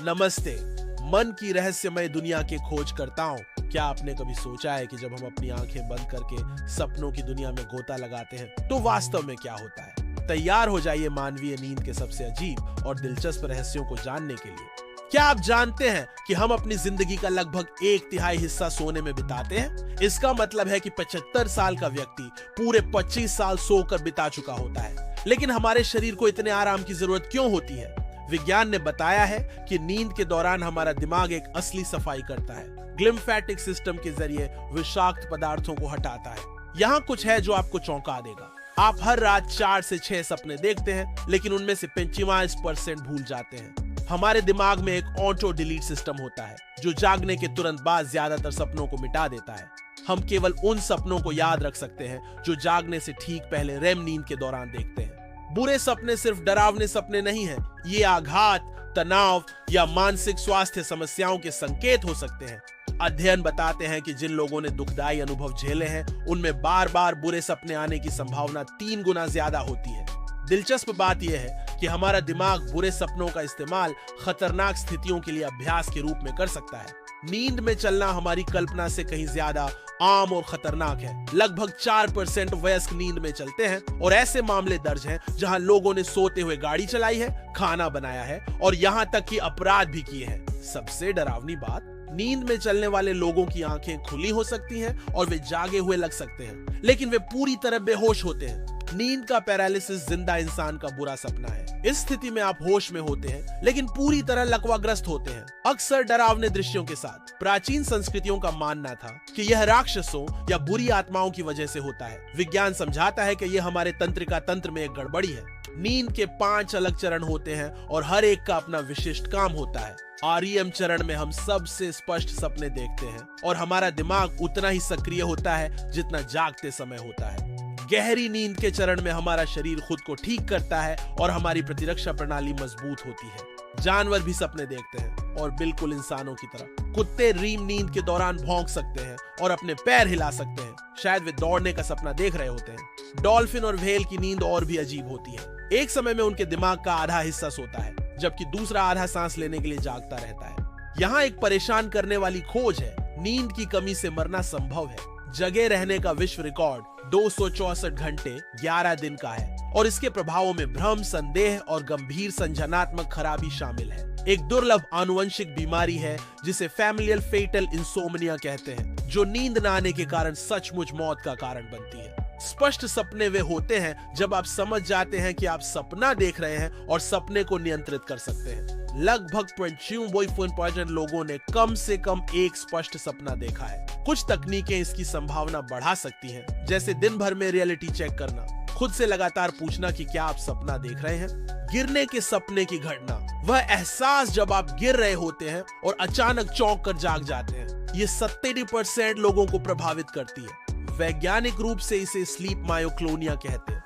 नमस्ते, मन की रहस्यमय दुनिया के खोज करता हूँ। क्या आपने कभी सोचा है कि जब हम अपनी आंखें बंद करके सपनों की दुनिया में गोता लगाते हैं तो वास्तव में क्या होता है? तैयार हो जाइए मानवीय नींद के सबसे अजीब और दिलचस्प रहस्यों को जानने के लिए। क्या आप जानते हैं कि हम अपनी जिंदगी का लगभग 1/3 हिस्सा सोने में बिताते हैं? इसका मतलब है कि 75 साल का व्यक्ति पूरे 25 साल सोकर बिता चुका होता है। लेकिन हमारे शरीर को इतने आराम की जरूरत क्यों होती है? विज्ञान ने बताया है कि नींद के दौरान हमारा दिमाग एक असली सफाई करता है। ग्लिम्फेटिक सिस्टम के जरिए विषाक्त पदार्थों को हटाता है। यहाँ कुछ है जो आपको चौंका देगा। आप हर रात 4 से 6 सपने देखते हैं, लेकिन उनमें से 25% भूल जाते हैं। हमारे दिमाग में एक ऑटो डिलीट सिस्टम होता है जो जागने के तुरंत बाद ज्यादातर सपनों को मिटा देता है। हम केवल उन सपनों को याद रख सकते हैं जो जागने से ठीक पहले रेम नींद के दौरान देखते हैं। बुरे सपने सिर्फ डरावने सपने नहीं हैं, ये आघात, तनाव या मानसिक स्वास्थ्य समस्याओं के संकेत हो सकते हैं। अध्ययन बताते हैं कि जिन लोगों ने दुखदायी अनुभव झेले हैं, उनमें बार-बार बुरे सपने आने की संभावना 3 गुना ज्यादा होती है। दिलचस्प बात यह है कि हमारा दिमाग बुरे सपनों का इस्तेमाल खतरनाक स्थितियों के लिए अभ्यास के रूप में कर सकता है। नींद में चलना हमारी कल्पना से कहीं ज्यादा आम और खतरनाक है। लगभग 4% वयस्क नींद में चलते हैं और ऐसे मामले दर्ज हैं जहां लोगों ने सोते हुए गाड़ी चलाई है, खाना बनाया है और यहां तक कि अपराध भी किए हैं। सबसे डरावनी बात, नींद में चलने वाले लोगों की आंखें खुली हो सकती हैं और वे जागे हुए लग सकते हैं, लेकिन वे पूरी तरह बेहोश होते हैं। नींद का पैरालिसिस जिंदा इंसान का बुरा सपना है। इस स्थिति में आप होश में होते हैं, लेकिन पूरी तरह लकवाग्रस्त होते हैं, अक्सर डरावने दृश्यों के साथ। प्राचीन संस्कृतियों का मानना था कि यह राक्षसों या बुरी आत्माओं की वजह से होता है। विज्ञान समझाता है कि यह हमारे तंत्रिका तंत्र में एक गड़बड़ी है। नींद के 5 अलग चरण होते हैं और हर एक का अपना विशिष्ट काम होता है। REM चरण में हम सबसे स्पष्ट सपने देखते हैं और हमारा दिमाग उतना ही सक्रिय होता है जितना जागते समय होता है। गहरी नींद के चरण में हमारा शरीर खुद को ठीक करता है और हमारी प्रतिरक्षा प्रणाली मजबूत होती है। जानवर भी सपने देखते हैं और बिल्कुल इंसानों की तरह। कुत्ते रीम नींद के दौरान भौंक सकते हैं और अपने पैर हिला सकते हैं, शायद वे दौड़ने का सपना देख रहे होते हैं। डॉल्फिन और व्हेल की नींद और भी अजीब होती है। एक समय में उनके दिमाग का आधा हिस्सा सोता है, जबकि दूसरा आधा सांस लेने के लिए जागता रहता है। यहाँ एक परेशान करने वाली खोज है। नींद की कमी से मरना संभव है। जगे रहने का विश्व रिकॉर्ड 264 घंटे 11 दिन का है और इसके प्रभावों में भ्रम, संदेह और गंभीर संज्ञानात्मक खराबी शामिल है। एक दुर्लभ आनुवंशिक बीमारी है जिसे फैमिलियल फेटल इंसोम्निया कहते हैं, जो नींद न आने के कारण सचमुच मौत का कारण बनती है। स्पष्ट सपने वे होते हैं जब आप समझ जाते हैं कि आप सपना देख रहे हैं और सपने को नियंत्रित कर सकते हैं। लगभग 25% लोगों ने कम से कम एक स्पष्ट सपना देखा है। कुछ तकनीकें इसकी संभावना बढ़ा सकती हैं, जैसे दिन भर में रियलिटी चेक करना, खुद से लगातार पूछना कि क्या आप सपना देख रहे हैं। गिरने के सपने की घटना, वह एहसास जब आप गिर रहे होते हैं और अचानक चौंक कर जाग जाते हैं, ये 70% लोगों को प्रभावित करती है। वैज्ञानिक रूप से इसे स्लीप मायोक्लोनिया कहते हैं।